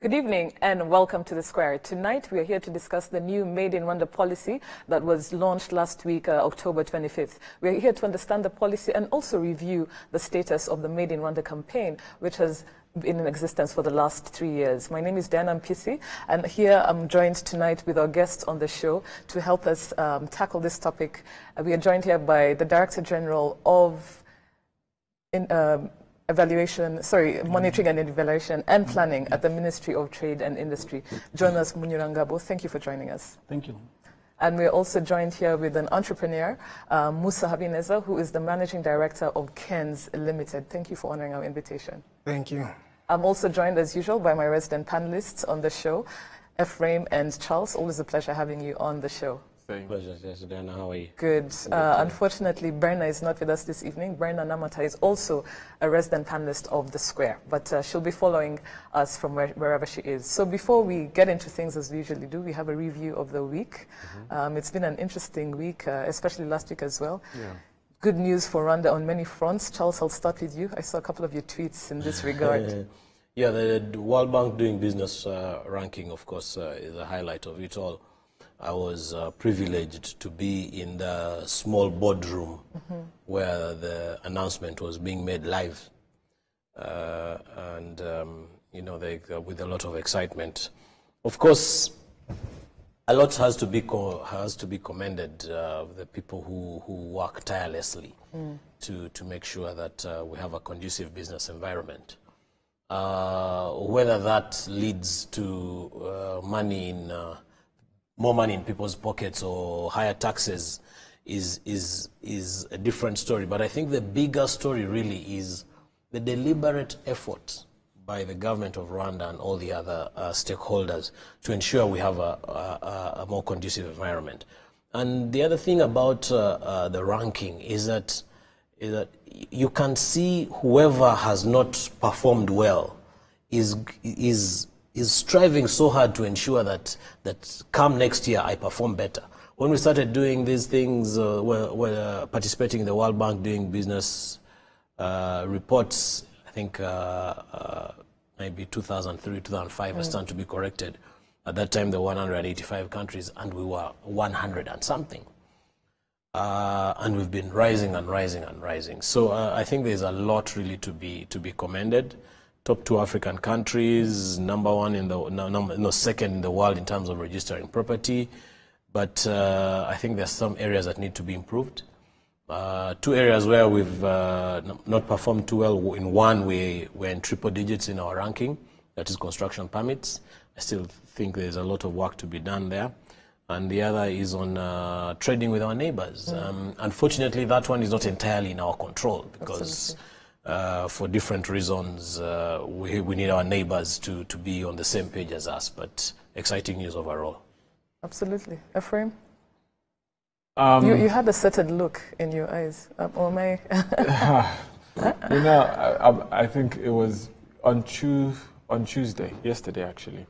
Good evening and welcome to The Square. Tonight we are here to discuss the new Made in Rwanda policy that was launched last week, October 25th. We are here to understand the policy and also review the status of the Made in Rwanda campaign, which has been in existence for the last 3 years. My name is Diana Mpisi, and here I'm joined tonight with our guests on the show to help us tackle this topic. We are joined here by the Director General of Monitoring and Evaluation and Planning at the Ministry of Trade and Industry. Jonas Munyurangabo, thank you for joining us. Thank you. And we're also joined here with an entrepreneur, Musa Habineza, who is the Managing Director of Kens Limited. Thank you for honoring our invitation. Thank you. I'm also joined, as usual, by my resident panelists on the show, Ephraim and Charles. Always a pleasure having you on the show. Pleasure, Diana. How are you? Good. Unfortunately, Berna is not with us this evening. Berna Namata is also a resident panelist of The Square, but she'll be following us from wherever she is. So before we get into things as we usually do, we have a review of the week. It's been an interesting week, especially last week as well. Yeah. Good news for Rwanda on many fronts. Charles, I'll start with you. I saw a couple of your tweets in this regard. Yeah, the World Bank Doing Business ranking, of course, is a highlight of it all. I was privileged to be in the small boardroom where the announcement was being made live, you know, with a lot of excitement. Of course, a lot has to be commended. The people who work tirelessly to make sure that we have a conducive business environment. Whether that leads to more money in people's pockets or higher taxes is a different story. But I think the bigger story really is the deliberate effort by the government of Rwanda and all the other stakeholders to ensure we have a more conducive environment. And the other thing about the ranking is that you can see whoever has not performed well is striving so hard to ensure that come next year I perform better. When we started doing these things, we're participating in the World Bank Doing Business reports, I think maybe 2003, 2005, I stand to be corrected. At that time, there were 185 countries, and we were 100 and something. And we've been rising and rising and rising. So I think there's a lot really to be commended. Top 2 African countries, second in the world in terms of registering property. But I think there's some areas that need to be improved. 2 areas where we've not performed too well. In one, we're in triple digits in our ranking. That is construction permits. I still think there's a lot of work to be done there. And the other is on trading with our neighbors. Unfortunately, that one is not entirely in our control because for different reasons, we need our neighbors to be on the same page as us, but exciting news overall. Absolutely. Ephraim? You had a certain look in your eyes. You know, I think it was on Tuesday, yesterday actually.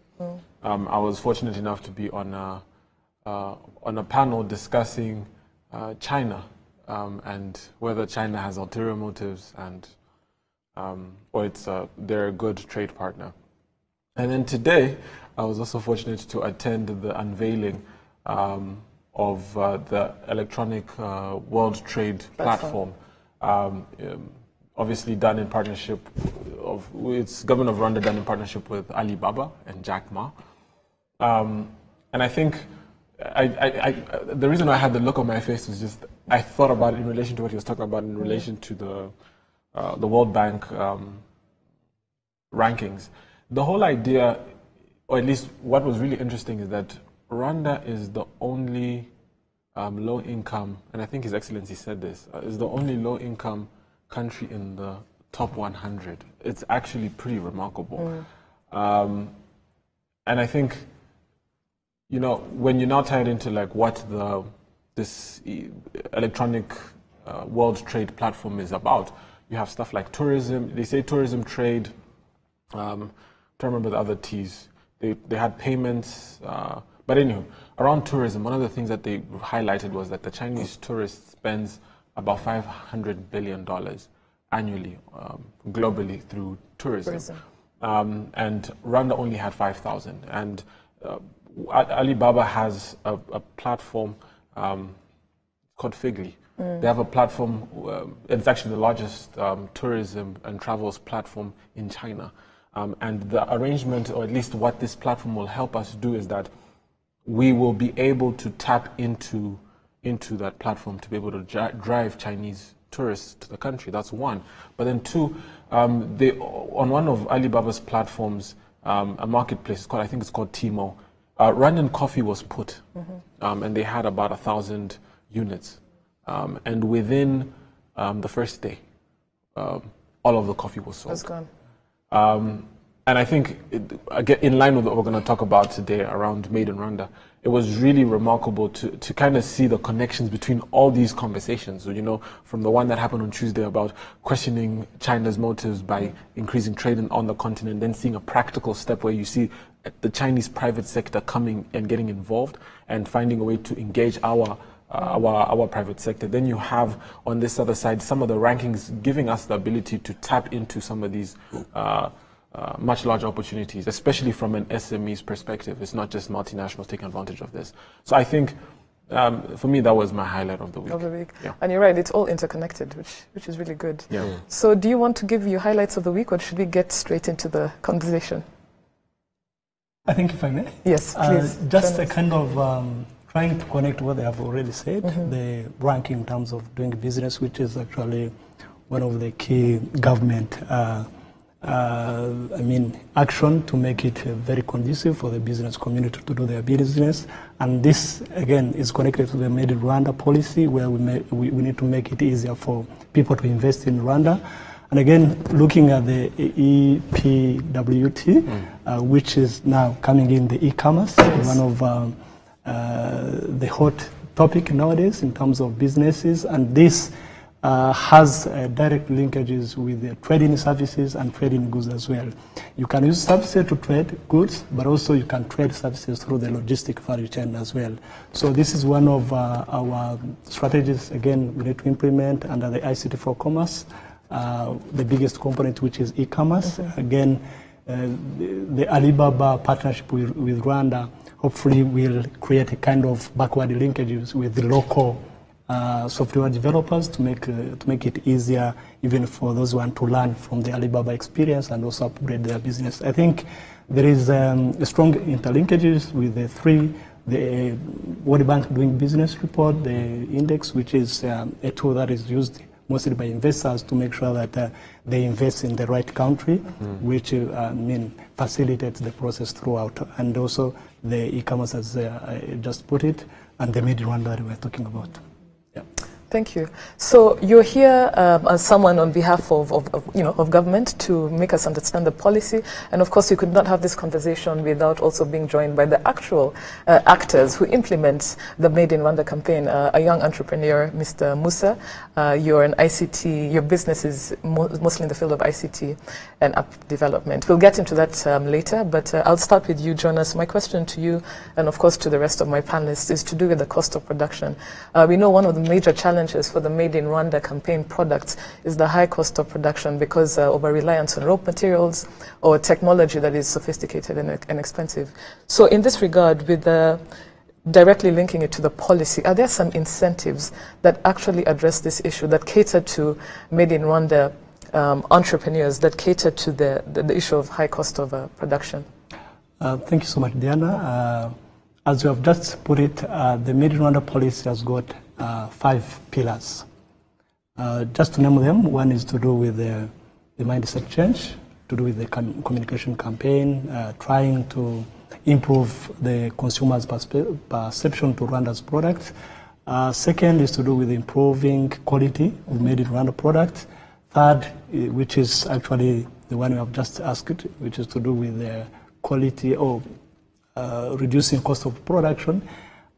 I was fortunate enough to be on a panel discussing China and whether China has ulterior motives and or they're a good trade partner. And then today, I was also fortunate to attend the unveiling of the electronic World Trade Platform. Obviously done in partnership it's government of Rwanda done in partnership with Alibaba and Jack Ma. And I think the reason I had the look on my face was just I thought about it in relation to what he was talking about in relation to the World Bank rankings. The whole idea, or at least what was really interesting, is that Rwanda is the only low-income, and I think His Excellency said this, is the only low-income country in the top 100. It's actually pretty remarkable. And I think, you know, when you're now tied into like what this electronic World Trade Platform is about, you have stuff like tourism. They say tourism, trade. I don't remember the other T's. They had payments. But anyway, around tourism, one of the things that they highlighted was that the Chinese tourist spends about $500 billion annually globally through tourism. and Rwanda only had 5,000. And Alibaba has a platform called Figly. They have a platform, it's actually the largest tourism and travels platform in China. And the arrangement, or at least what this platform will help us do, is that we will be able to tap into that platform to be able to drive Chinese tourists to the country. That's one. But then two, on one of Alibaba's platforms, a marketplace, I think it's called Tmall, Rwandan coffee was put, and they had about 1,000 units. And within the first day, all of the coffee was sold. That's gone. And I think, in line with what we're going to talk about today around Made in Rwanda, it was really remarkable to kind of see the connections between all these conversations. You know, from the one that happened on Tuesday about questioning China's motives by increasing trade on the continent, then seeing a practical step where you see the Chinese private sector coming and getting involved and finding a way to engage our private sector. Then you have on this other side some of the rankings giving us the ability to tap into some of these much larger opportunities, especially from an SME's perspective. It's not just multinationals taking advantage of this. So I think, for me, that was my highlight of the week. Yeah. And you're right, it's all interconnected, which is really good. Yeah. So do you want to give your highlights of the week, or should we get straight into the conversation? I think if I may. Yes, please. Just a kind of trying to connect what they have already said, the ranking in terms of doing business, which is actually one of the key government action to make it very conducive for the business community to do their business. And this, again, is connected to the Made in Rwanda policy, where we need to make it easier for people to invest in Rwanda. And again, looking at the EPWT, which is now coming in the e-commerce, one of the hot topic nowadays in terms of businesses. And this has direct linkages with trading services and trading goods as well. You can use services to trade goods, but also you can trade services through the logistic value chain as well. So this is one of our strategies, again, we need to implement under the ICT for commerce, the biggest component, which is e-commerce. Again, the Alibaba partnership with Rwanda hopefully will create a kind of backward linkages with the local software developers to make it easier even for those who want to learn from the Alibaba experience and also upgrade their business. I think there is a strong interlinkages with the World Bank Doing Business report, the index, which is a tool that is used mostly by investors to make sure that they invest in the right country, which facilitates the process throughout. And also the e-commerce, as I just put it, and the Made in Rwanda that we're talking about. Yeah. Thank you. So you're here as someone on behalf of government to make us understand the policy, and of course you could not have this conversation without also being joined by the actual actors who implement the Made in Rwanda campaign. A young entrepreneur, Mr. Musa. You're an ICT. Your business is mostly in the field of ICT and app development. We'll get into that later, but I'll start with you, Jonas. My question to you, and of course to the rest of my panelists, is to do with the cost of production. We know one of the major challenges for the Made in Rwanda campaign products is the high cost of production because of a reliance on raw materials or technology that is sophisticated and expensive. So in this regard, with directly linking it to the policy, are there some incentives that actually address this issue, that cater to Made in Rwanda entrepreneurs, that cater to the issue of high cost of production? Thank you so much, Diana. As you have just put it, the Made in Rwanda policy has got 5 pillars. Just to name them, one is to do with the mindset change, to do with the communication campaign, trying to improve the consumer's perception to Rwanda's products. Second is to do with improving quality of Made in Rwanda products. Third, which is actually the one we have just asked, which is to do with the quality of reducing cost of production.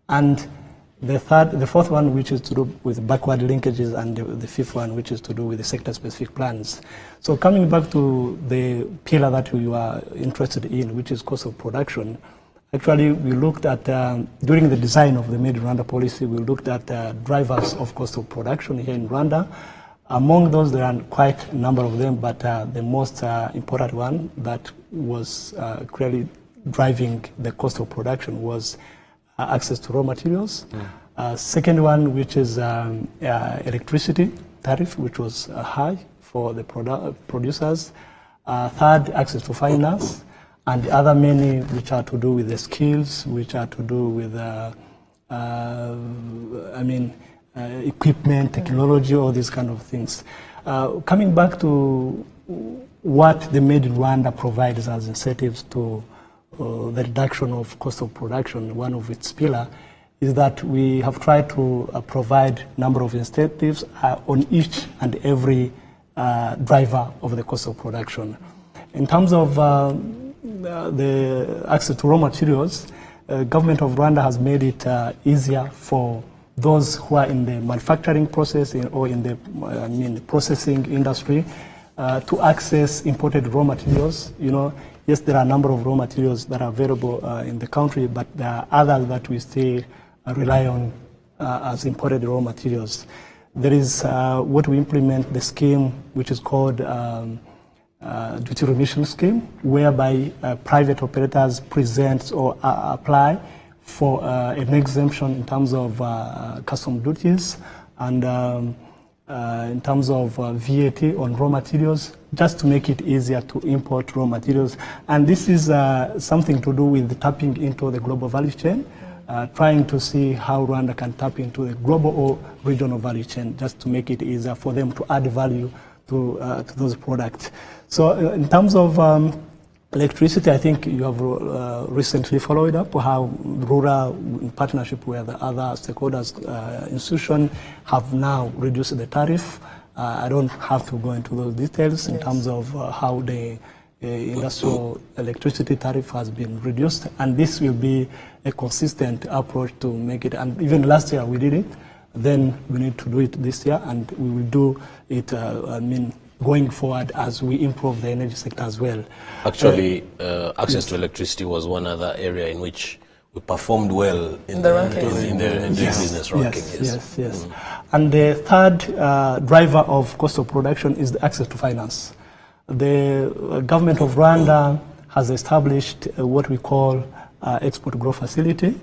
And the fourth one, which is to do with backward linkages, and the fifth one, which is to do with the sector-specific plans. So coming back to the pillar that we were interested in, which is cost of production, actually we looked at, during the design of the Made in Rwanda policy, we looked at drivers of cost of production here in Rwanda. Among those, there are quite a number of them, but the most important one that was clearly driving the cost of production was access to raw materials. Second one, which is electricity tariff, which was high for the producers. Third, access to finance, and the other many which are to do with the skills, which are to do with, equipment, technology, all these kind of things. Coming back to what the Made in Rwanda provides as incentives to the reduction of cost of production, one of its pillars is that we have tried to provide a number of incentives on each and every driver of the cost of production. In terms of the access to raw materials, government of Rwanda has made it easier for those who are in the manufacturing process or in the processing industry to access imported raw materials. Yes, there are a number of raw materials that are available in the country, but there are others that we still rely on as imported raw materials. There is what we implement, the scheme which is called duty remission scheme, whereby private operators present or apply for an exemption in terms of custom duties and in terms of VAT on raw materials, just to make it easier to import raw materials. And this is something to do with tapping into the global value chain, trying to see how Rwanda can tap into the global or regional value chain, just to make it easier for them to add value to those products. So in terms of electricity, I think you have recently followed up how rural, in partnership with the other stakeholders, institutions, have now reduced the tariff. I don't have to go into those details in terms of how the industrial electricity tariff has been reduced, and this will be a consistent approach to make it. And even last year we did it. Then we need to do it this year, and we will do it. Going forward as we improve the energy sector as well. Actually, access to electricity was one other area in which we performed well in the business ranking. Yes. And the third driver of cost of production is the access to finance. The government of Rwanda has established what we call export growth facility,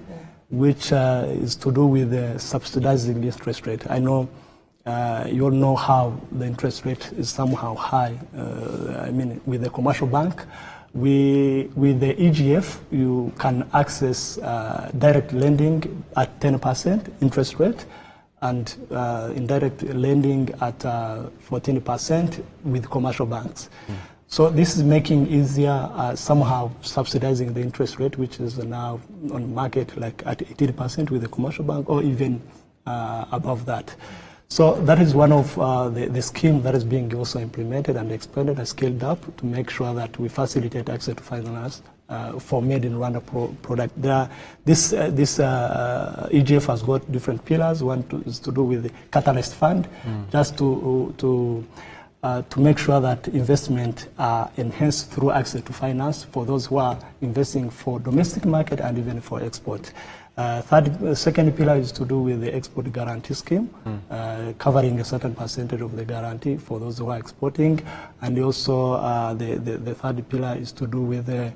which is to do with subsidizing interest rate. I know you all know how the interest rate is somehow high. With the commercial bank, with the EGF, you can access direct lending at 10% interest rate, and indirect lending at 14% with commercial banks. So this is making easier somehow subsidizing the interest rate, which is now on market like at 18% with the commercial bank, or even above that. So that is one of the scheme that is being also implemented and expanded and scaled up to make sure that we facilitate access to finance for Made in Rwanda product. This EGF has got different pillars. One is to do with the Catalyst Fund, just to make sure that investment are enhanced through access to finance for those who are investing for domestic market and even for export. Second pillar is to do with the export guarantee scheme, covering a certain percentage of the guarantee for those who are exporting, and also the third pillar is to do with the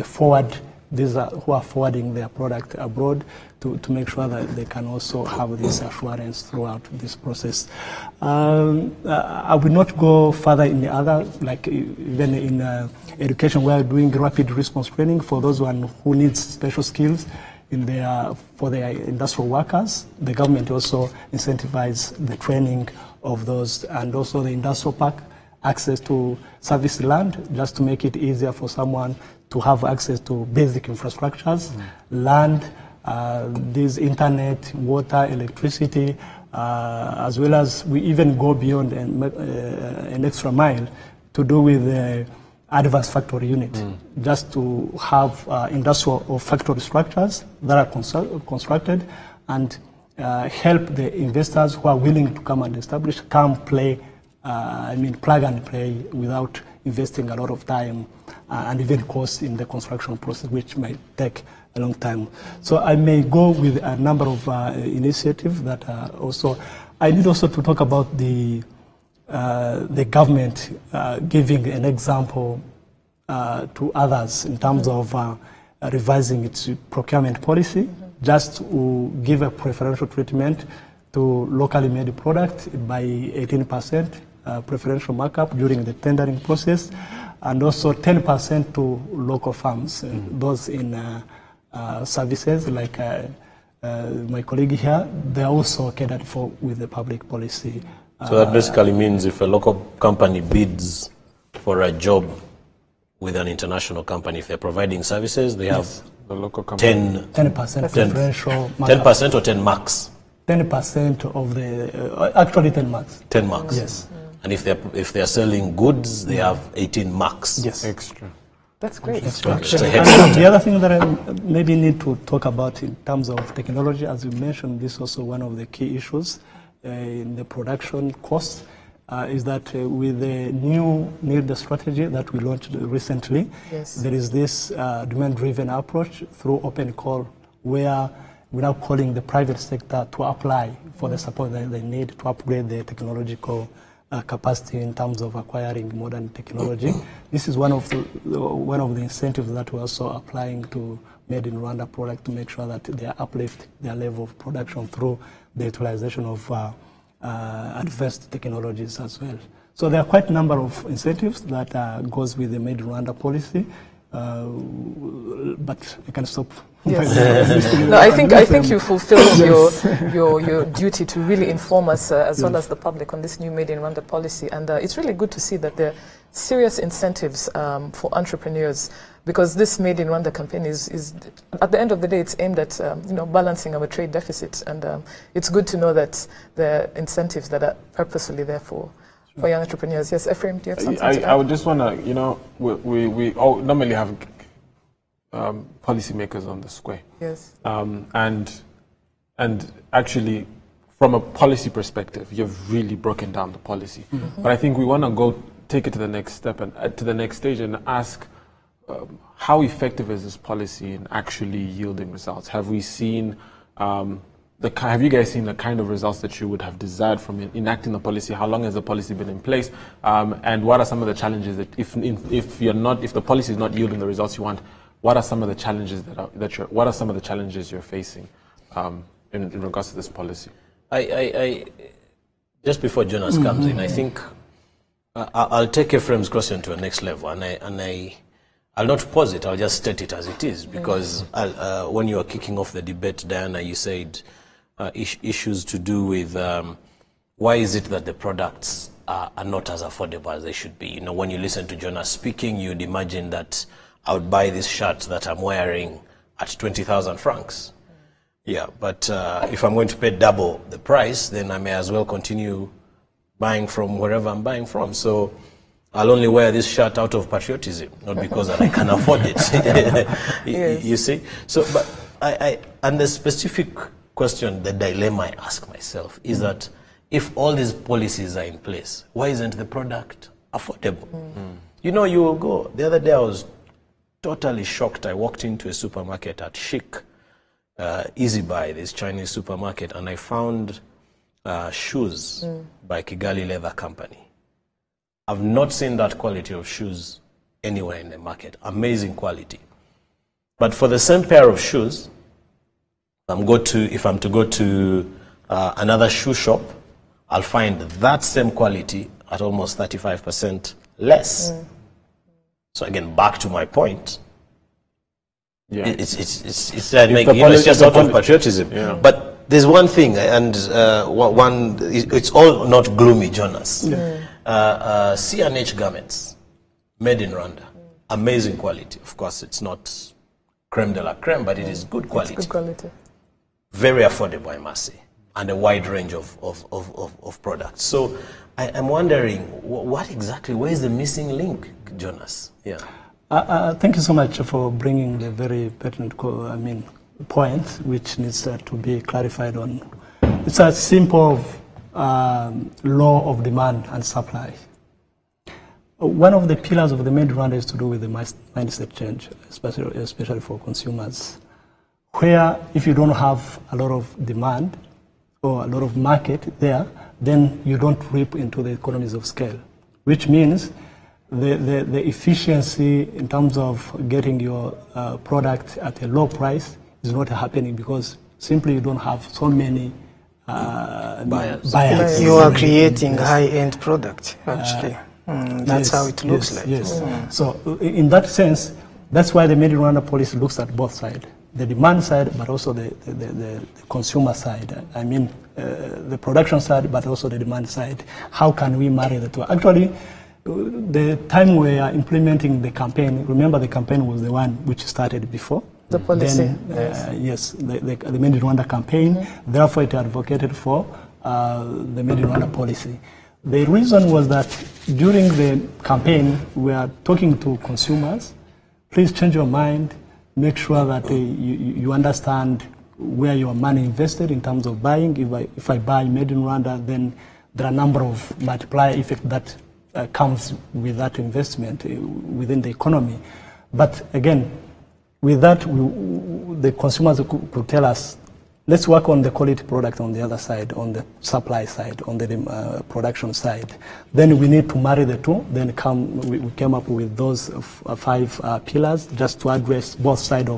forward. These are who are forwarding their product abroad to make sure that they can also have this assurance throughout this process. I will not go further in the other, like even in education, we are doing rapid response training for those who need special skills for their industrial workers. The government also incentivizes the training of those, and also the industrial park access to service land, just to make it easier for someone to have access to basic infrastructures, land, this internet, water, electricity, as well as we even go beyond an extra mile to do with the advanced factory unit, just to have industrial or factory structures that are constructed and help the investors who are willing to come and establish, play, plug and play without investing a lot of time and even cost in the construction process, which might take a long time. So I may go with a number of initiatives that are also. I need also to talk about the government giving an example to others in terms of revising its procurement policy, just to give a preferential treatment to locally made product by 18% preferential markup during the tendering process, and also 10% to local farms, those in services like my colleague here, they're also catered for with the public policy. So that basically means if a local company bids for a job with an international company, if they're providing services, they have the local company. 10% preferential 10% or 10 marks? 10% of the, actually 10 marks. 10 marks? Yes. And if they're selling goods, they have 18 marks? Yes. Extra. That's great. The other thing that I maybe need to talk about in terms of technology, as you mentioned, this is also one of the key issues in the production costs, is that with the new NIRD strategy that we launched recently, there is this demand-driven approach through open call, where we're now calling the private sector to apply for the support that they need to upgrade their technological capacity in terms of acquiring modern technology. This is one of the incentives that we're also applying to Made in Rwanda product to make sure that they uplift their level of production through the utilization of advanced technologies as well. So there are quite a number of incentives that goes with the Made in Rwanda policy, but I can stop. Yes. No, I think you fulfilled your duty to really inform us as well as the public on this new Made in Rwanda policy, and it's really good to see that there are serious incentives for entrepreneurs, because this Made in Rwanda campaign is at the end of the day, it's aimed at balancing our trade deficits, and it's good to know that there are incentives that are purposefully there for young entrepreneurs. Yes, Ephraim, do you have something to add? I would just want to, we all normally have policymakers on the square. Yes. And actually, from a policy perspective, you've really broken down the policy. But I think we want to take it to the next step and to the next stage and ask, how effective is this policy in actually yielding results? Have we seen have you guys seen the kind of results that you would have desired from enacting the policy? How long has the policy been in place? And what are some of the challenges that if the policy is not yielding the results you want, what are some of the challenges what are some of the challenges you're facing in regards to this policy? I just before Jonas comes in, I think I'll take Ephraim's question to a next level, and I'll not pause it. I'll just state it as it is, because when you were kicking off the debate, Diana, you said issues to do with why is it that the products are not as affordable as they should be. When you listen to Jonas speaking, you'd imagine that I would buy this shirt that I'm wearing at 20,000 francs. Yeah, but if I'm going to pay double the price, then I may as well continue buying from wherever I'm buying from. So I'll only wear this shirt out of patriotism, not because that I can afford it. Yes. You see? So, but and the specific question, the dilemma I ask myself is that if all these policies are in place, why isn't the product affordable? You will go. The other day I was totally shocked. I walked into a supermarket at Chic, Easy Buy, this Chinese supermarket, and I found shoes by Kigali Leather Company. I've not seen that quality of shoes anywhere in the market. Amazing quality. But for the same pair of shoes, if I'm to go to another shoe shop, I'll find that same quality at almost 35% less. So again, back to my point. Yeah. It's just out of patriotism. Yeah. But there's one thing, and it's all not gloomy, Jonas. C&H garments, made in Rwanda, amazing quality. Of course, it's not creme de la creme, but it is good quality. It's good quality. Very affordable, I must say, and a wide range of products. So I'm wondering, what exactly, where is the missing link, Jonas? Yeah. Thank you so much for bringing the very pertinent point, which needs to be clarified on. It's a simple law of demand and supply. One of the pillars of the Made in Rwanda is to do with the mindset change, especially for consumers. where if you don't have a lot of demand or a lot of market there, then you don't reap into the economies of scale, which means the efficiency in terms of getting your product at a low price is not happening because simply you don't have so many buyers. You are creating high-end product, actually. That's how it looks like. Yes. So in that sense, that's why the Made in Rwanda policy looks at both sides, the demand side, but also the consumer side. I mean, the production side, but also the demand side. How can we marry the two? Actually, the time we are implementing the campaign, remember the campaign was the one which started before. The policy. Then, yes, the Made in Rwanda campaign. Therefore, it advocated for the Made in Rwanda policy. The reason was that during the campaign, we are talking to consumers. Please change your mind. Make sure that you understand where your money invested in terms of buying. If I buy Made in Rwanda, then there are a number of multiplier effects that comes with that investment within the economy. But again, with that, the consumers could tell us, let's work on the quality product on the other side, on the supply side, on the production side. Then we need to marry the two. Then we came up with those 5 pillars just to address both sides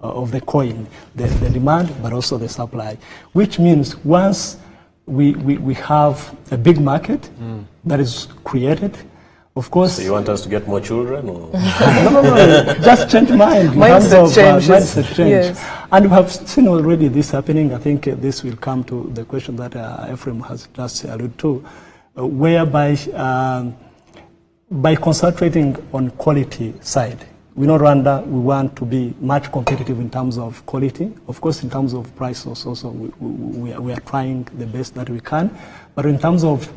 of the coin, the demand, but also the supply. Which means once we have a big market that is created, of course. So you want us to get more children? Or? No. Just change mind. Mindset change. Mindset change. Yes. And we have seen already this happening. I think this will come to the question that Ephraim has just alluded to, whereby by concentrating on quality side, we know Rwanda, we want to be much competitive in terms of quality. Of course, in terms of price also we are trying the best that we can. But in terms of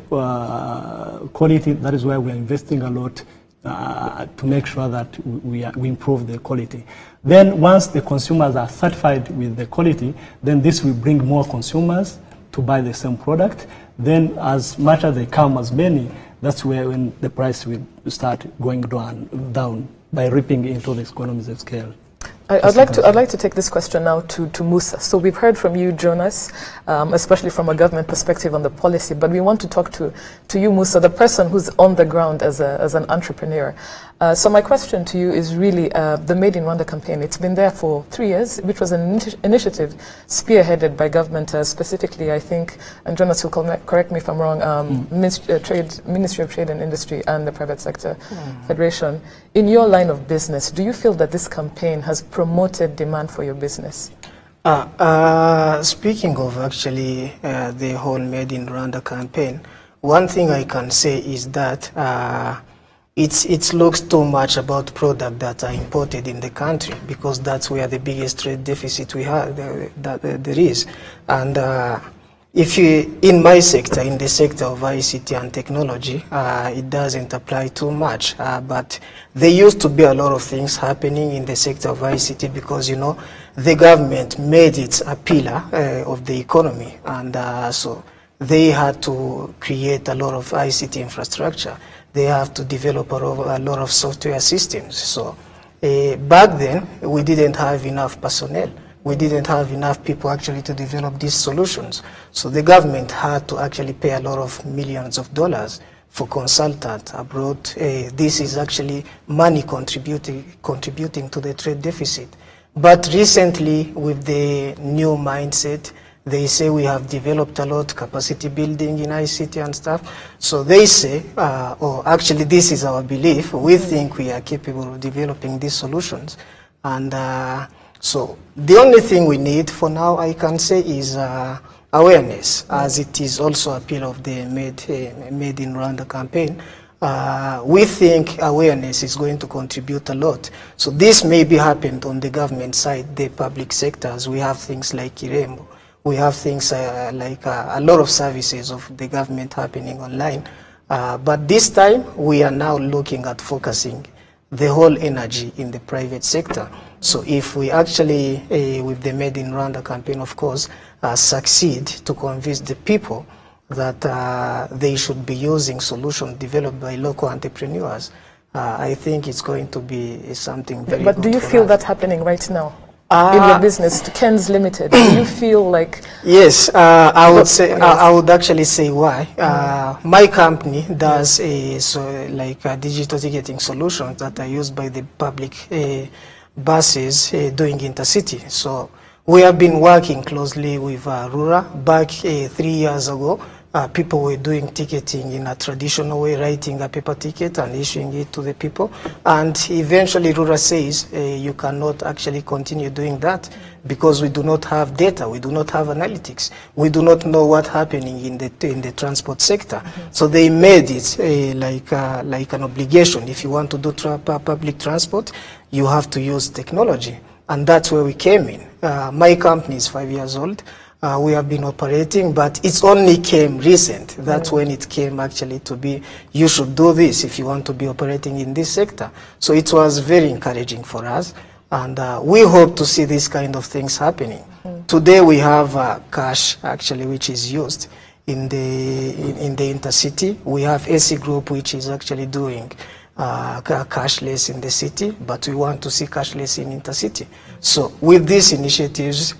quality, that is why we are investing a lot to make sure that we improve the quality. Then once the consumers are satisfied with the quality, then this will bring more consumers to buy the same product. Then as much as they come, as many, that's where when the price will start going down by ripping into the economies of scale. I'd like to take this question now to Musa. So we've heard from you, Jonas, especially from a government perspective on the policy, but we want to talk to you, Musa, the person who's on the ground as an entrepreneur. So my question to you is really the Made in Rwanda campaign. It's been there for 3 years, which was an initiative spearheaded by government, specifically, I think, and Jonas will correct me if I'm wrong, Ministry of Trade and Industry and the Private Sector Federation. In your line of business, do you feel that this campaign has promoted demand for your business? Speaking of actually the whole Made in Rwanda campaign, one thing I can say is that it looks too much about products that are imported in the country, because that's where the biggest trade deficit we have there is. And if you, in my sector, in the sector of ICT and technology, it doesn't apply too much. But there used to be a lot of things happening in the sector of ICT because, you know, the government made it a pillar of the economy. And so they had to create a lot of ICT infrastructure. They have to develop a lot of software systems. So back then, we didn't have enough personnel. We didn't have enough people actually to develop these solutions. So the government had to actually pay a lot of millions of dollars for consultants abroad. This is actually money contributing to the trade deficit. But recently, with the new mindset, they say we have developed a lot, capacity building in ICT and stuff. So they say, or actually this is our belief, we think we are capable of developing these solutions. And so the only thing we need for now, I can say, is awareness, as it is also a pillar of the Made in Rwanda campaign. We think awareness is going to contribute a lot. So this maybe happened on the government side, the public sectors. We have things like Irembo. We have things like a lot of services of the government happening online. But this time, we are now looking at focusing the whole energy in the private sector. So if we actually, with the Made in Rwanda campaign, of course, succeed to convince the people that they should be using solutions developed by local entrepreneurs, I think it's going to be something very good. But do you feel that's happening right now? in your business, Ken's Limited? Do you feel like... Yes, I would say, yes. I would actually say why. My company does digital ticketing solutions that are used by the public buses doing intercity. So we have been working closely with Rura. Back 3 years ago, people were doing ticketing in a traditional way, writing a paper ticket and issuing it to the people. And eventually Rura says, you cannot actually continue doing that because we do not have data, we do not have analytics, we do not know what's happening in the transport sector. So they made it like an obligation. If you want to do public transport, you have to use technology. And that's where we came in. My company is 5 years old. We have been operating, but it's only came recent. That's when it came actually to be, you should do this if you want to be operating in this sector. So it was very encouraging for us, and we hope to see these kind of things happening. Today we have cash actually which is used in the intercity. We have AC Group which is actually doing cashless in the city, but we want to see cashless in intercity. So with these initiatives,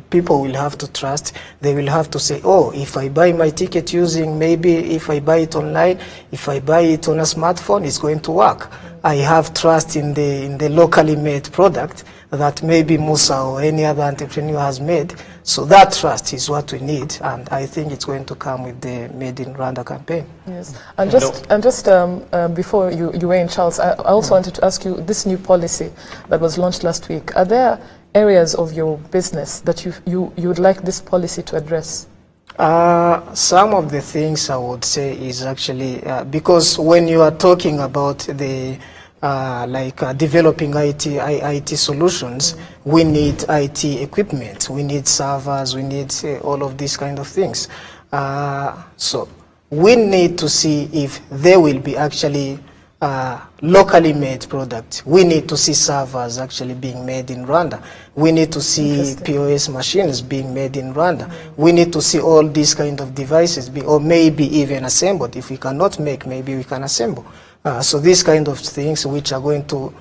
people will have to trust. They will have to say, oh, if I buy my ticket using, maybe if I buy it online, if I buy it on a smartphone, it's going to work. I have trust in the locally made product that maybe Musa or any other entrepreneur has made. So that trust is what we need, and I think it's going to come with the Made in Rwanda campaign. Yes, and just before you weigh in, Charles, I also wanted to ask you, this new policy that was launched last week, are there areas of your business that you would like this policy to address? Some of the things I would say is actually, because when you are talking about the developing IT solutions, we need IT equipment, we need servers, we need all of these kind of things. So we need to see if there will be actually locally made product. We need to see servers actually being made in Rwanda. We need to see POS machines being made in Rwanda. We need to see all these kind of devices or maybe even assembled. If we cannot make, maybe we can assemble. So these kind of things which are going to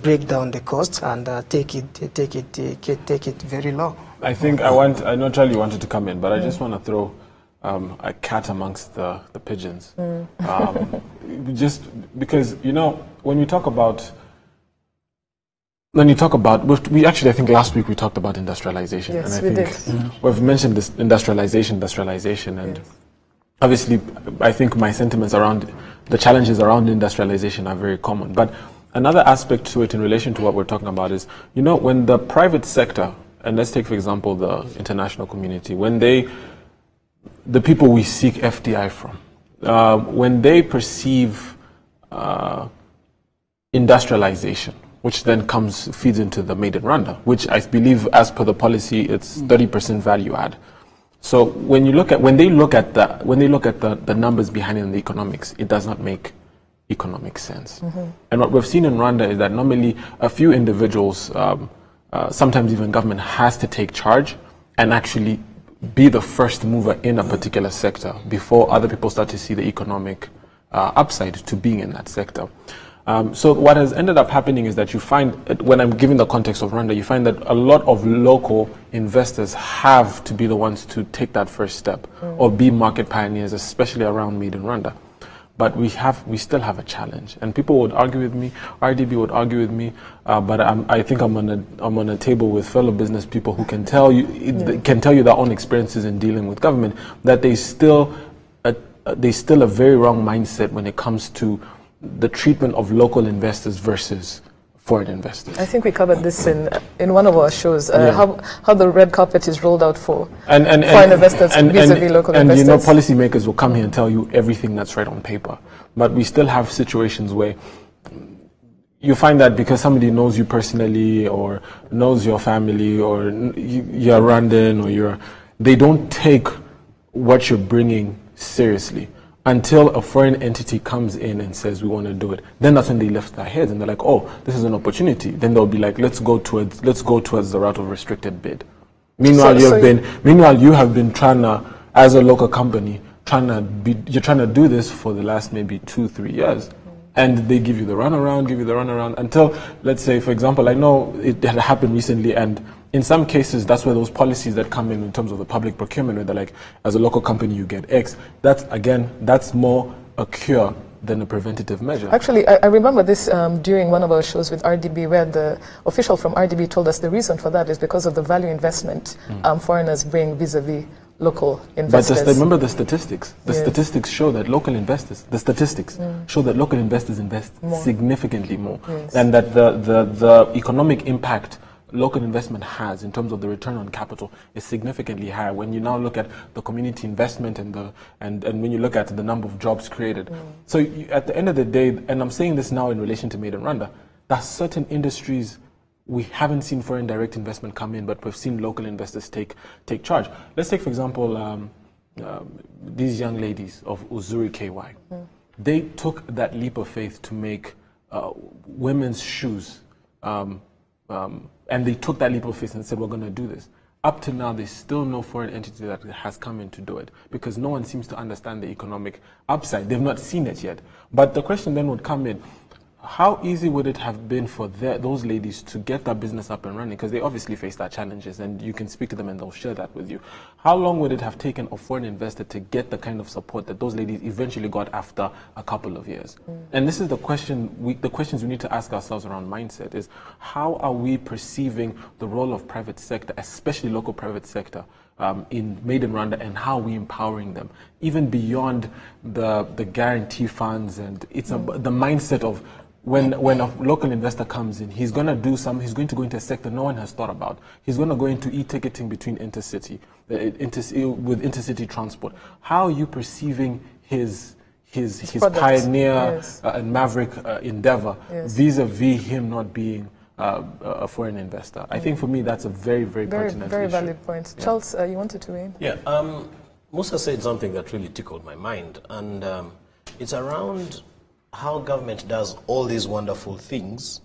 break down the cost and take it very low. I think I know Charlie wanted to come in, but I just want to throw a cat amongst the pigeons. Just because, you know, when you talk about, we actually, I think last week we talked about industrialization. Yes, and I think we've mentioned this industrialization, and obviously I think my sentiments around the challenges around industrialization are very common. But another aspect to it in relation to what we're talking about is, you know, when the private sector, and let's take for example the international community, when the people we seek FDI from, when they perceive industrialization, which then feeds into the Made in Rwanda, which I believe as per the policy it's 30% value add. So when they look at the numbers behind it in the economics, it does not make economic sense. And what we've seen in Rwanda is that normally a few individuals, sometimes even government, has to take charge and actually be the first mover in a particular sector before other people start to see the economic upside to being in that sector. So what has ended up happening is that you find, when I'm giving the context of Rwanda, you find that a lot of local investors have to be the ones to take that first step or be market pioneers, especially around Made in Rwanda. But we still have a challenge, and people would argue with me, RDB would argue with me, but I think I'm on a table with fellow business people who can tell you their own experiences in dealing with government, that they still a very wrong mindset when it comes to the treatment of local investors versus foreign investors. I think we covered this in one of our shows, how the red carpet is rolled out for foreign investors vis-a-vis local investors. And you know, policymakers will come here and tell you everything that's right on paper, but we still have situations where you find that because somebody knows you personally or knows your family or you're Rwandan or they don't take what you're bringing seriously until a foreign entity comes in and says we want to do it. Then that's when they lift their heads and they're like, oh, this is an opportunity. Then they'll be like, let's go towards the route of restricted bid. Meanwhile, you have been trying to, as a local company, you're trying to do this for the last maybe 2-3 years, And they give you the runaround, until, let's say, for example, I know it had happened recently, and in some cases, that's where those policies that come in terms of the public procurement, where they're like, as a local company, you get X. That's more a cure than a preventative measure. Actually, I remember this during one of our shows with RDB, where the official from RDB told us the reason for that is because of the value investment foreigners bring vis-a-vis local investors. But just remember the statistics. The Yes. statistics show that local investors, show that local investors invest significantly more. Yes. And that the economic impact local investment has in terms of the return on capital is significantly higher when you now look at the community investment and when you look at the number of jobs created. So at the end of the day, and I'm saying this now in relation to Made in Rwanda, there are certain industries we haven't seen foreign direct investment come in, but we've seen local investors take charge. Let's take, for example, these young ladies of Uzuri KY. They took that leap of faith to make women's shoes, and they took that leap of faith and said, we're going to do this. Up to now, there's still no foreign entity that has come in to do it, because no one seems to understand the economic upside. They've not seen it yet. But the question then would come in, how easy would it have been for those ladies to get that business up and running? Because they obviously face that challenges, and you can speak to them and they'll share that with you. How long would it have taken a foreign investor to get the kind of support that those ladies eventually got after a couple of years? And this is the question, the questions we need to ask ourselves around mindset is, how are we perceiving the role of private sector, especially local private sector, in Made in Rwanda, and how are we empowering them, even beyond the guarantee funds? And it's the mindset of, when a local investor comes in, he's going to go into a sector no one has thought about. He's going to go into e-ticketing between with intercity transport. How are you perceiving his pioneer and maverick endeavor vis-a-vis him not being a foreign investor? I think for me that's a very, very pertinent very issue. valid point. Yeah. Charles, you wanted to weigh in? Yeah, Musa said something that really tickled my mind, and it's around how government does all these wonderful things,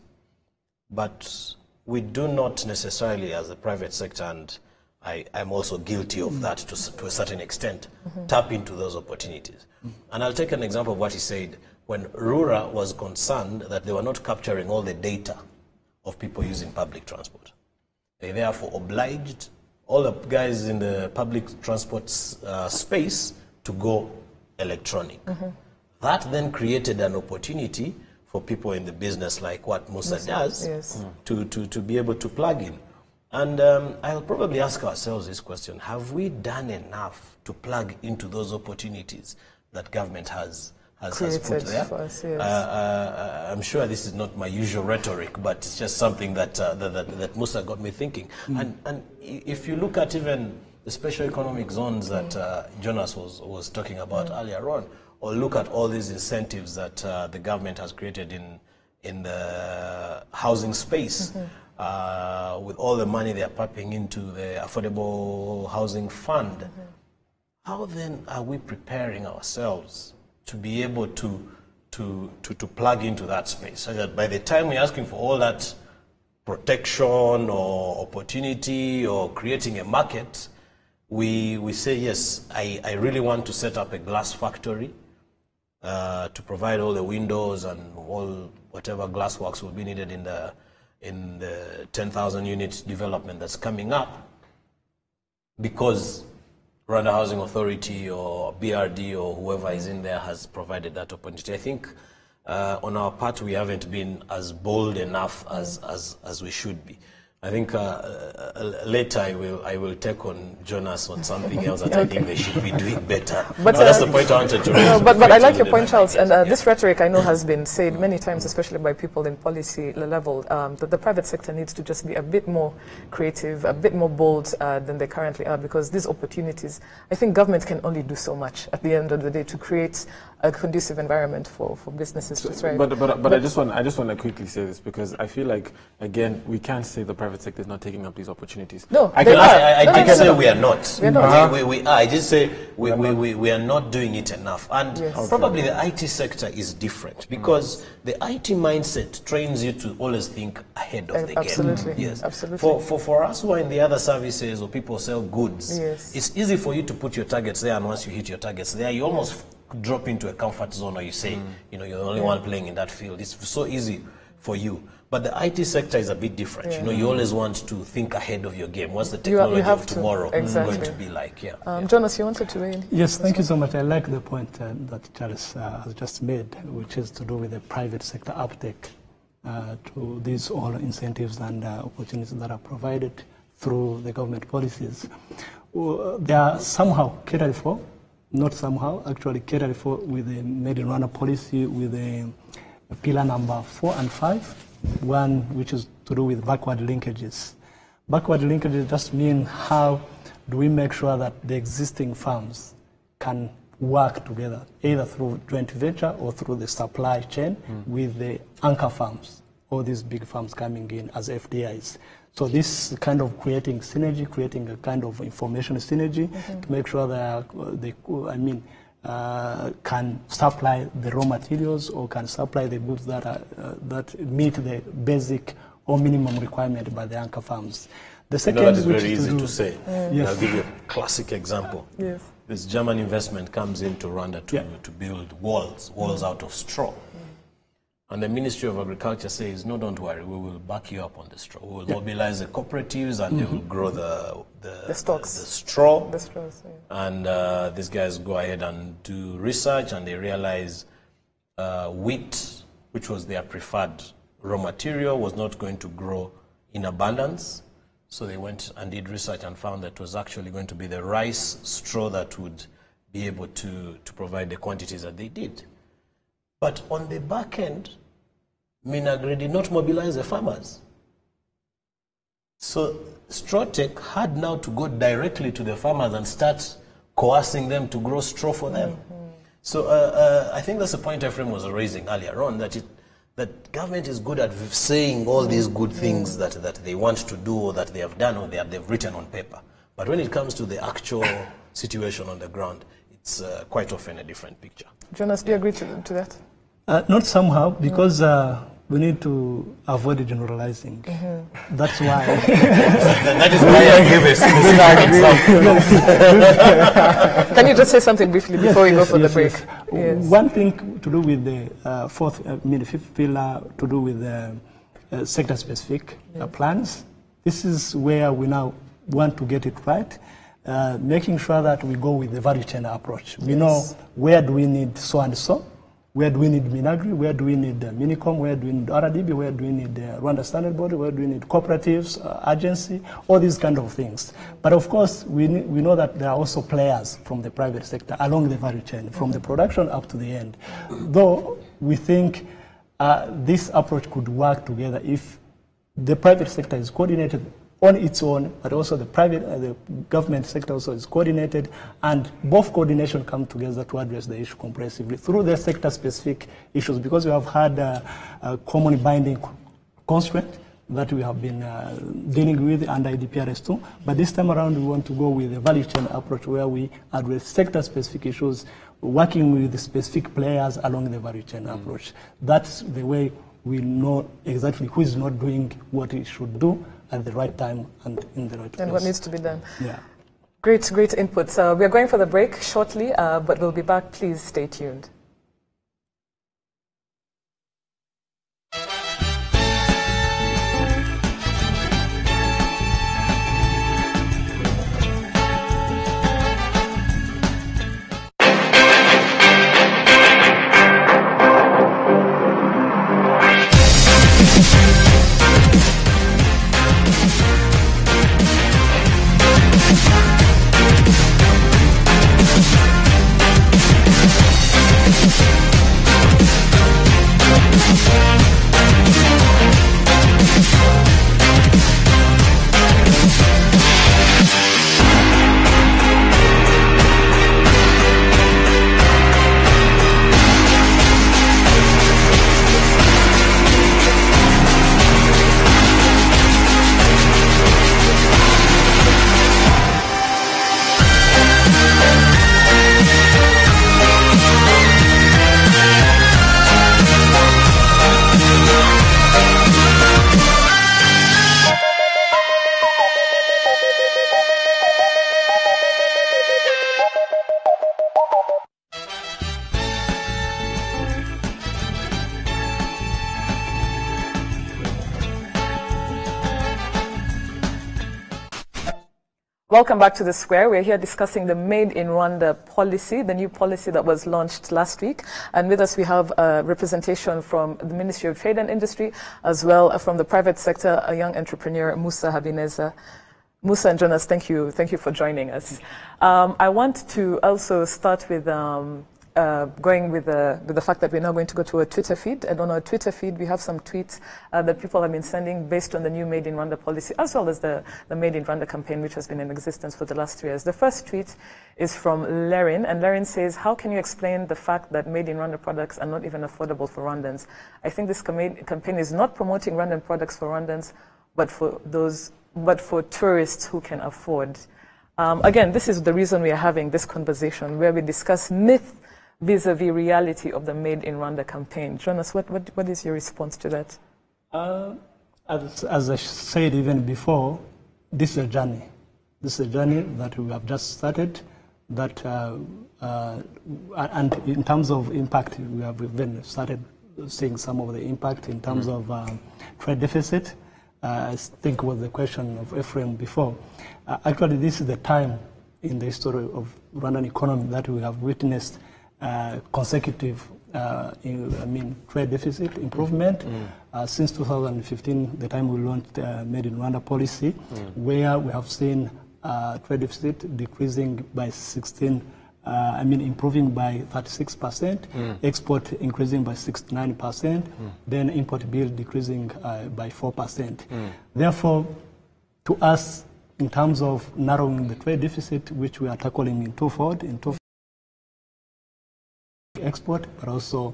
but we do not necessarily, as the private sector, and I'm also guilty of that to a certain extent, tap into those opportunities. And I'll take an example of what he said. When Rura was concerned that they were not capturing all the data of people using public transport, they therefore obliged all the guys in the public transport space to go electronic. That then created an opportunity for people in the business, like what Musa does, to be able to plug in. And I'll probably ask ourselves this question: have we done enough to plug into those opportunities that government has put there? For us, I'm sure this is not my usual rhetoric, but it's just something that Musa got me thinking. And if you look at even the special economic zones that Jonas was talking about earlier on, or look at all these incentives that the government has created in the housing space, with all the money they are pumping into the Affordable Housing Fund, how then are we preparing ourselves to be able to plug into that space, so that by the time we're asking for all that protection or opportunity or creating a market, we say, yes, I really want to set up a glass factory to provide all the windows and all whatever glass works will be needed in the 10,000 unit development that's coming up, because Rwanda Housing Authority or BRD or whoever is in there has provided that opportunity. I think on our part we haven't been as bold enough as we should be. I think later I will take on Jonas on something else that I think they should be doing better. But that's the point I wanted to raise. No, but I like your point, Charles. And this rhetoric I know has been said many times, especially by people in policy level, that the private sector needs to just be a bit more creative, a bit more bold than they currently are, because these opportunities, I think government can only do so much at the end of the day to create a conducive environment for businesses to thrive. But I just want to quickly say this, because I feel like, again, we can't say the private sector is not taking up these opportunities. No, I didn't say we are not. We are not. We are. I just say we are not doing it enough. And probably the IT sector is different, because the IT mindset trains you to always think ahead of the Absolutely. game. Yes. Absolutely. For us who are in the other services or people sell goods, Yes. it's easy for you to put your targets there, and once you hit your targets there, you almost drop into a comfort zone, or you say, you know, you're the only one playing in that field. It's so easy for you. But the IT sector is a bit different. You know, you always want to think ahead of your game. What's the technology of tomorrow going to be like? Jonas, you wanted to weigh in? Yes, thank you so much. I like the point that Charles has just made, which is to do with the private sector uptake to these all incentives and opportunities that are provided through the government policies. They are somehow catered for, not somehow, actually catered for with the Made in Rwanda policy, with the pillar number 4 and 5. One which is to do with backward linkages. Backward linkages just mean how do we make sure that the existing farms can work together, either through joint venture or through the supply chain with the anchor farms, all these big farms coming in as FDIs. So this kind of creating synergy, creating a kind of information synergy to make sure that they, can supply the raw materials or can supply the goods that are, that meet the basic or minimum requirement by the anchor farms. The second, that is very easy to say. Yes. I'll give you a classic example. Yes. This German investment comes into Rwanda to build walls out of straw. And the Ministry of Agriculture says, no, don't worry, we will back you up on the straw. We will mobilize the cooperatives and they will grow the stocks. The straw. The straws, And these guys go ahead and do research, and they realize wheat, which was their preferred raw material, was not going to grow in abundance. So they went and did research and found that it was actually going to be the rice straw that would be able to provide the quantities that they did. But on the back end, Minagri did not mobilize the farmers. So Strawtech had now to go directly to the farmers and start coercing them to grow straw for them. So I think that's the point Ephraim was raising earlier on, that that government is good at saying all these good things that they want to do, or that they have done, or they've written on paper. But when it comes to the actual situation on the ground, it's quite often a different picture. Jonas, do you agree to that? Not somehow, because we need to avoid generalizing. That's why. That is why I give a specific example. Can you just say something briefly before we go for the break? Yes. One thing to do with the fifth pillar, to do with the sector-specific plans. This is where we now want to get it right, making sure that we go with the value chain approach. We know where do we need so and so. Where do we need Minagri? Where do we need Minicom? Where do we need RDB? Where do we need Rwanda Standard Body? Where do we need cooperatives, agency? All these kind of things. But of course, we know that there are also players from the private sector along the value chain, from the production up to the end. Though we think this approach could work together if the private sector is coordinated on its own, but also the government sector also is coordinated, and both coordination come together to address the issue comprehensively through the sector-specific issues, because we have had a common binding constraint that we have been dealing with under IDPRS2, but this time around we want to go with a value chain approach where we address sector-specific issues, working with the specific players along the value chain approach. That's the way we know exactly who is not doing what he should do at the right time and in the right place. And what needs to be done. Yeah. Great inputs. We are going for the break shortly, but we'll be back. Please stay tuned. Welcome back to The Square. We're here discussing the Made in Rwanda policy, the new policy that was launched last week. And with us we have representation from the Ministry of Trade and Industry, as well from the private sector, a young entrepreneur, Musa Habineza. Musa and Jonas, thank you for joining us. I want to also start with going with the fact that we're now going to go to a Twitter feed. And on our Twitter feed, we have some tweets that people have been sending based on the new Made in Rwanda policy, as well as the Made in Rwanda campaign, which has been in existence for the last 3 years. The first tweet is from Lerin, and Lerin says, how can you explain the fact that Made in Rwanda products are not even affordable for Rwandans? I think this campaign is not promoting Rwandan products for Rwandans, but for tourists who can afford. Again, this is the reason we are having this conversation, where we discuss myth vis-a-vis reality of the Made in Rwanda campaign. Jonas, what is your response to that? As I said even before, this is a journey. This is a journey that we have just started. That and in terms of impact, we have even started seeing some of the impact in terms of trade deficit. I think was the question of Ephraim before. Actually, this is the time in the history of Rwandan economy that we have witnessed consecutive trade deficit improvement since 2015, the time we launched Made in Rwanda policy, where we have seen trade deficit decreasing by improving by 36%, export increasing by 69%, then import bill decreasing by 4%. Therefore, to us, in terms of narrowing the trade deficit, which we are tackling in twofold, export, but also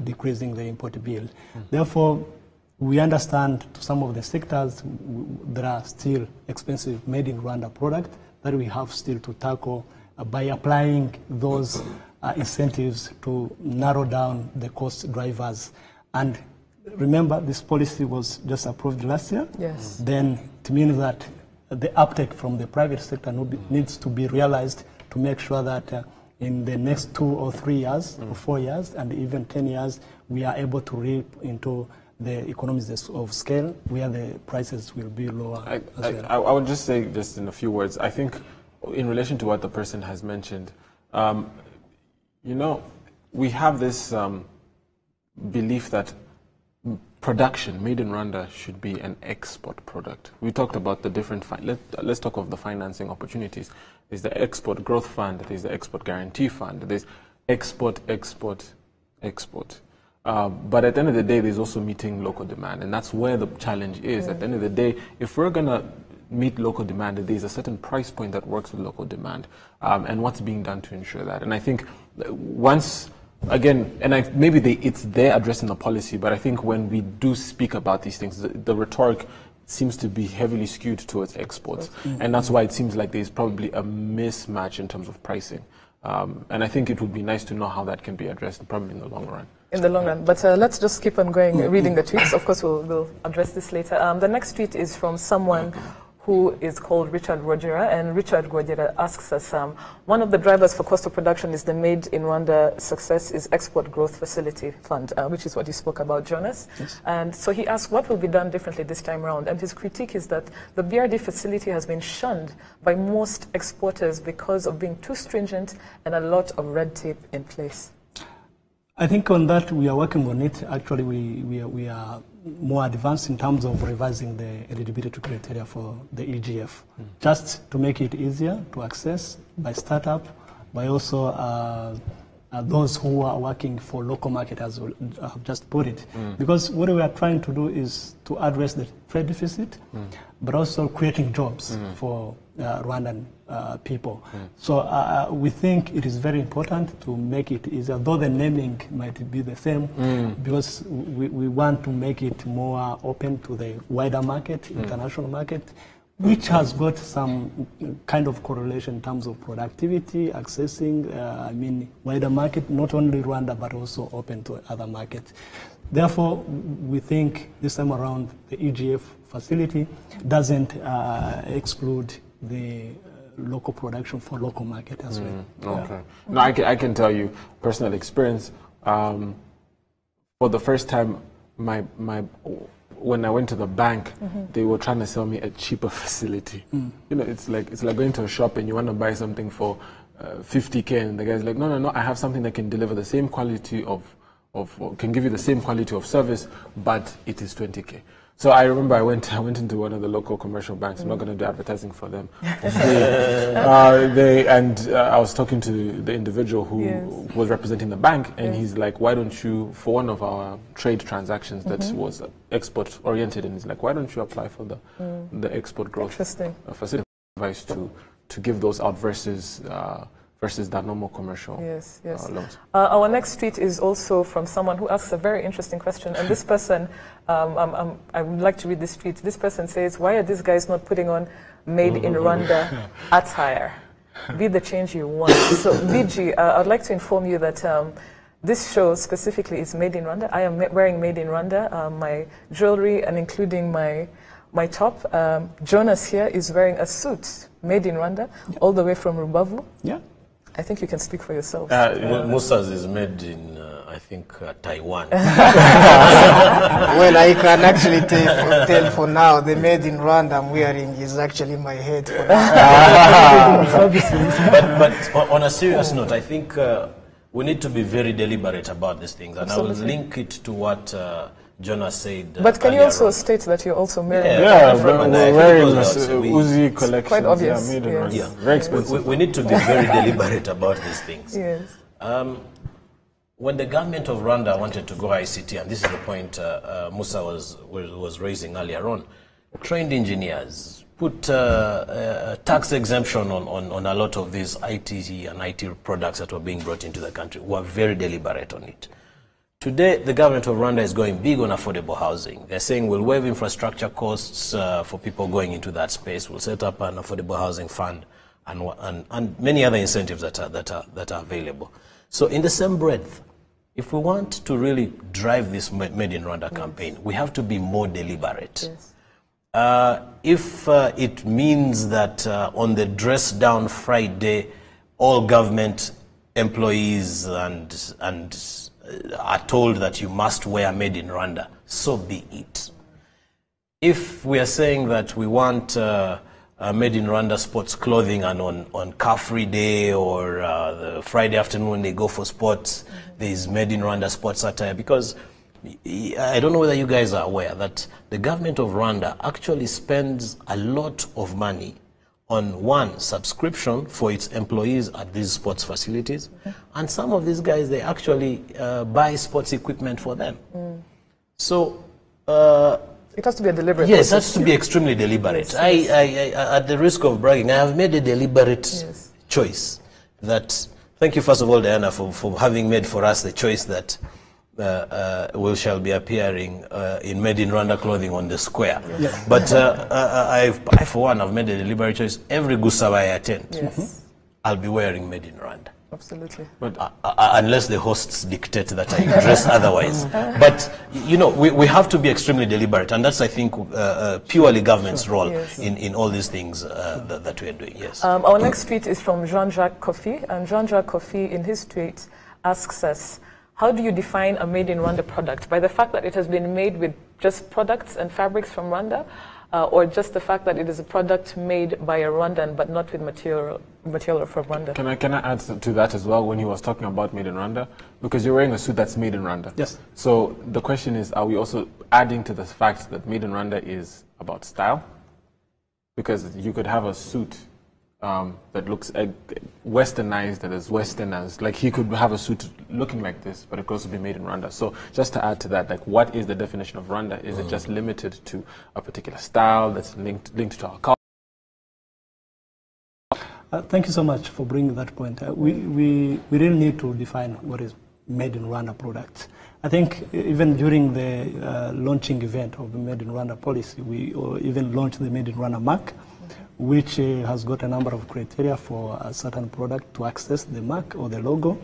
decreasing the import bill. Therefore, we understand to some of the sectors there are still expensive Made in Rwanda products that we have still to tackle by applying those incentives to narrow down the cost drivers. And remember, this policy was just approved last year. Yes. Then it means that the uptake from the private sector needs to be realized to make sure that in the next 2 or 3 years, or 4 years, and even 10 years, we are able to reap into the economies of scale where the prices will be lower. I would just say, just in a few words, I think in relation to what the person has mentioned, we have this belief that production made in Rwanda should be an export product. We talked about the different, let's talk of the financing opportunities. There's the Export Growth Fund, there's the Export Guarantee Fund, there's export. But at the end of the day, there's also meeting local demand, and that's where the challenge is. At the end of the day, if we're going to meet local demand, there's a certain price point that works with local demand, and what's being done to ensure that. And I think once, again, it's there addressing the policy, but I think when we do speak about these things, the rhetoric seems to be heavily skewed towards exports. And that's why it seems like there's probably a mismatch in terms of pricing. And I think it would be nice to know how that can be addressed, probably in the long run. In the long run. But let's just keep on going, reading the tweets. Of course, we'll address this later. The next tweet is from someone who is called Richard Rogera, and Richard Rogera asks us, one of the drivers for cost of production is the Made in Rwanda success is Export Growth Facility Fund, which is what you spoke about, Jonas. Yes. And so he asked what will be done differently this time around, and his critique is that the BRD facility has been shunned by most exporters because of being too stringent and a lot of red tape in place. I think on that we are working on it. Actually, we are more advanced in terms of revising the eligibility criteria for the EGF, just to make it easier to access by startup, by also those who are working for local market, as I have just put it. Because what we are trying to do is to address the trade deficit, but also creating jobs for Rwandan people. So we think it is very important to make it easier, though the naming might be the same, because we want to make it more open to the wider market, international market, which has got some kind of correlation in terms of productivity, accessing, wider market, not only Rwanda, but also open to other markets. Therefore, we think this time around the EGF facility doesn't exclude the local production for local market as well. Okay. No, I can tell you personal experience. For the first time, when I went to the bank, they were trying to sell me a cheaper facility. You know, it's like going to a shop and you want to buy something for 50K, and the guy's like, no, I have something that can deliver the same quality can give you the same quality of service, but it is 20K. So I remember I went into one of the local commercial banks. I'm not going to do advertising for them. I was talking to the individual who was representing the bank, and he's like, why don't you, for one of our trade transactions that was export oriented, and he's like, why don't you apply for the export growth facility advice to give those out versus that normal commercial loans. Our next tweet is also from someone who asks a very interesting question, and this person, I would like to read this tweet. This person says, why are these guys not putting on Made in Rwanda attire? Be the change you want. So, BG, I'd like to inform you that this show specifically is Made in Rwanda. I am wearing Made in Rwanda, my jewelry and including my top. Jonas here is wearing a suit made in Rwanda, all the way from Rubavu. Yeah. I think you can speak for yourself. Musa's is made in, I think, Taiwan. Well, I can actually tell for now, the Made in Rwanda I'm wearing is actually my head for now. but on a serious note, I think we need to be very deliberate about these things. And Absolutely. I will link it to what Jonas said. But can you also state that you're also wearing? We're wearing Uzi collections. Quite obvious. Made in Rwanda. Yeah. Very expensive. We need to be very deliberate about these things. Yes. When the government of Rwanda wanted to go ICT, and this is the point Musa was raising earlier on, trained engineers put tax exemption on a lot of these IT and IT products that were being brought into the country. We were very deliberate on it. Today, the government of Rwanda is going big on affordable housing. They're saying we'll waive infrastructure costs for people going into that space. We'll set up an affordable housing fund and many other incentives that are available. So in the same breath, if we want to really drive this Made in Rwanda campaign, we have to be more deliberate. Yes. If it means that on the Dress Down Friday, all government employees and are told that you must wear Made in Rwanda, so be it. If we are saying that we want Made in Rwanda sports clothing, and on Car-Free Day or the Friday afternoon when they go for sports, there's Made in Rwanda sports attire, because I don't know whether you guys are aware that the government of Rwanda actually spends a lot of money on one, subscription for its employees at these sports facilities, and some of these guys, they actually buy sports equipment for them. So it has to be a deliberate yes, it process. has to be extremely deliberate. Yes, I, at the risk of bragging, I have made a deliberate choice that, thank you first of all, Diana, for having made for us the choice that we shall be appearing in Made in Rwanda clothing on the square. Yes. But I, for one, have made a deliberate choice. Every Gusaba I attend, I'll be wearing Made in Rwanda. Absolutely. But unless the hosts dictate that I dress otherwise. But, you know, we have to be extremely deliberate, and that's, I think, purely government's role in all these things that we are doing. Yes. Our next tweet is from Jean-Jacques Kofi, and Jean-Jacques Kofi, in his tweet, asks us, how do you define a Made in Rwanda product? By the fact that it has been made with just products and fabrics from Rwanda, or just the fact that it is a product made by a Rwandan but not with material from Rwanda? Can I add to that as well when he was talking about Made in Rwanda? Because you're wearing a suit that's made in Rwanda. Yes. So the question is, are we also adding to the fact that Made in Rwanda is about style? Because you could have a suit that looks westernized, that is Western as, like he could have a suit looking like this, but it could also be made in Rwanda. So just to add to that, like what is the definition of Rwanda? Is it just limited to a particular style that's linked to our culture? Thank you so much for bringing that point. We really need to define what is Made in Rwanda product. I think even during the launching event of the Made in Rwanda policy, we even launched the Made in Rwanda mark, which has got a number of criteria for a certain product to access the mark or the logo.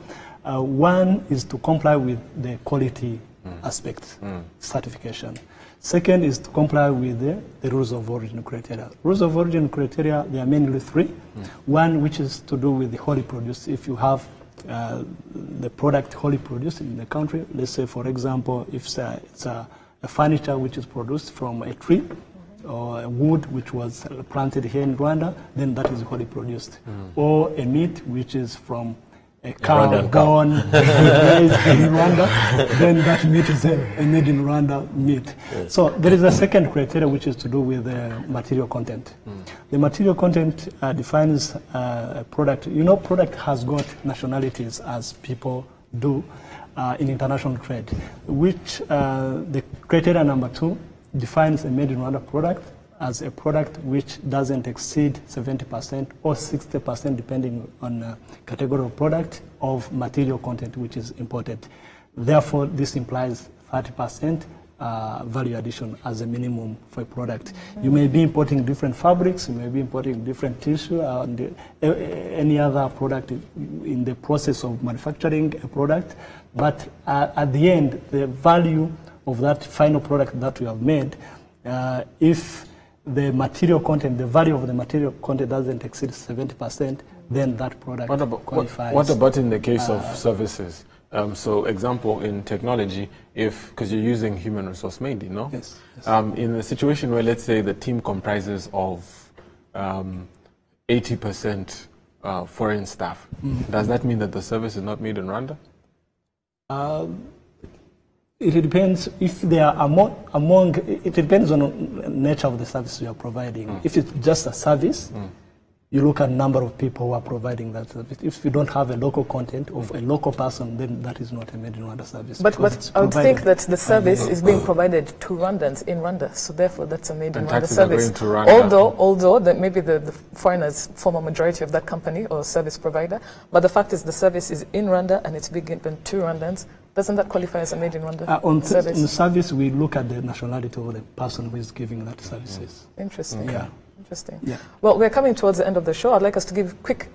One is to comply with the quality aspect certification. Second is to comply with the rules of origin criteria. Rules of origin criteria, there are mainly three. One, which is to do with the wholly produced. If you have the product wholly produced in the country, let's say, for example, if it's a furniture which is produced from a tree, or a wood which was planted here in Rwanda, then that is wholly produced. Or a meat which is from a cow born and raised in Rwanda, then that meat is a made in Rwanda meat. Yes. So there is a second criteria which is to do with material content. The material content defines a product. You know, product has got nationalities, as people do in international trade, which the criteria number 2 defines a made in Rwanda product as a product which doesn't exceed 70% or 60%, depending on category of product, of material content which is imported. Therefore, this implies 30% value addition as a minimum for a product. You may be importing different fabrics, you may be importing different tissue, and any other product in the process of manufacturing a product, but at the end, the value of that final product that we have made, if the material content, the value of the material content doesn't exceed 70%, then that product qualifies. What about in the case of services? So example, in technology, because you're using human resource mainly, no? Yes. In a situation where, let's say, the team comprises of 80% foreign staff, does that mean that the service is not made in Rwanda? It depends if they are among it depends on the nature of the service you are providing. If it's just a service, you look at number of people who are providing that service. If you don't have a local content of a local person, then that is not a made in Rwanda service. But I would think that the service is being provided to Rwandans in Rwanda, so therefore that's a made in Rwanda service. Although that maybe the foreigners form a majority of that company or service provider, but the fact is the service is in Rwanda and it's being given to Rwandans. Doesn't that qualify as a made in Rwanda service? In service, we look at the nationality of the person who is giving that services. Interesting. Yeah. Interesting. Yeah. Well, we're coming towards the end of the show. I'd like us to give quick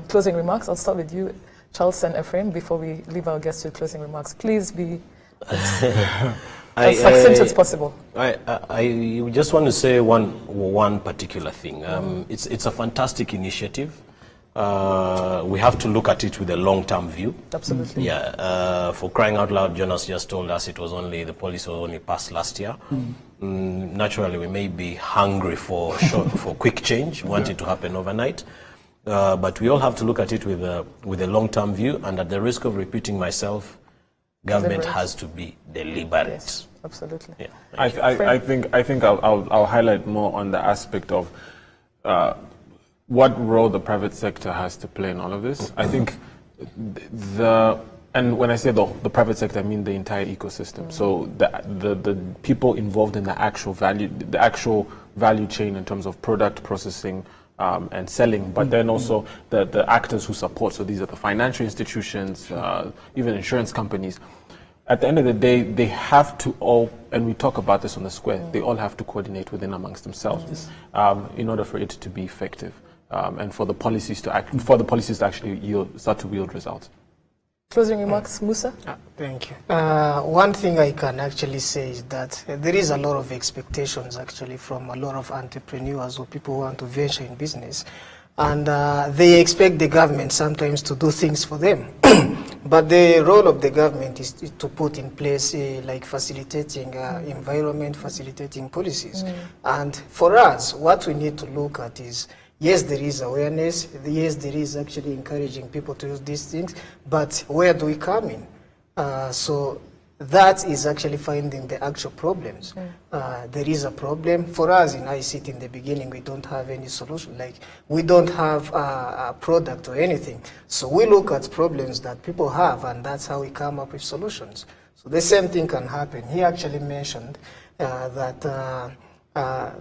closing remarks. I'll start with you, Charles and Ephraim, before we leave our guests with closing remarks. Please be as succinct as possible. I just want to say one particular thing. It's a fantastic initiative. We have to look at it with a long-term view. Absolutely. Yeah. For crying out loud, Jonas just told us the policy was only passed last year. Naturally, we may be hungry for quick change, want it to happen overnight. But we all have to look at it with a long-term view, and at the risk of repeating myself, government has to be deliberate. Yes, absolutely. Yeah. I think I'll highlight more on the aspect of what role the private sector has to play in all of this. I think and when I say the private sector, I mean the entire ecosystem. So the people involved in the actual value chain in terms of product processing and selling, but then also the actors who support. So these are the financial institutions, even insurance companies. At the end of the day, they have to all, and we talk about this on the square, they all have to coordinate within amongst themselves in order for it to be effective. And for the policies to actually start to yield results. Closing remarks, Musa? Thank you. One thing I can actually say is that there is a lot of expectations actually from a lot of entrepreneurs or people who want to venture in business. And they expect the government sometimes to do things for them. But the role of the government is to put in place like facilitating environment, facilitating policies. And for us, what we need to look at is, yes, there is awareness. Yes, there is actually encouraging people to use these things. But where do we come in? So that is actually finding the actual problems. There is a problem. For us in ICT in the beginning, we don't have any solution. Like, we don't have a product or anything. So we look at problems that people have, and that's how we come up with solutions. So the same thing can happen. He actually mentioned that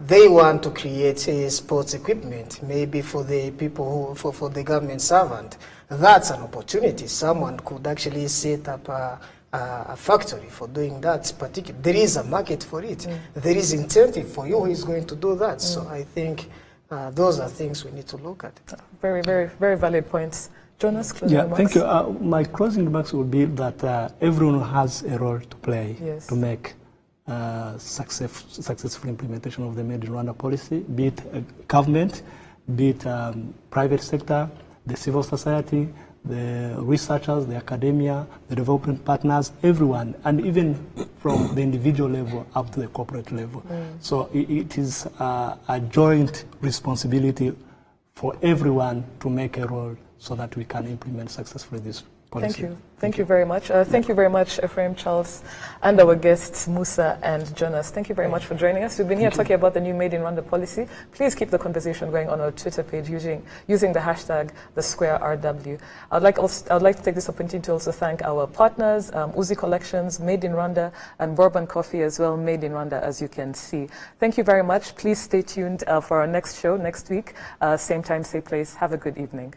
they want to create sports equipment, maybe for the people for the government servant. That's an opportunity. Someone could actually set up a factory for doing that particular. There is a market for it. There is incentive for you who is going to do that. So I think those are things we need to look at. Very, very, very valid points. Jonas, closing remarks? Thank you. My closing remarks would be that everyone has a role to play to make successful implementation of the Made in Rwanda policy, be it government, be it private sector, the civil society, the researchers, the academia, the development partners, everyone, and even from the individual level up to the corporate level. So it is a joint responsibility for everyone to make a role so that we can implement successfully this policy. Thank you. Thank you very much. Thank you very much, Ephraim, Charles, and our guests, Musa and Jonas. Thank you very much for joining us. We've been here talking about the new Made in Rwanda policy. Please keep the conversation going on our Twitter page using the hashtag #TheSquareRW. I'd like to take this opportunity to also thank our partners, Uzi Collections, Made in Rwanda, and Bourbon Coffee as well, Made in Rwanda, as you can see. Thank you very much. Please stay tuned for our next show next week. Same time, same place. Have a good evening.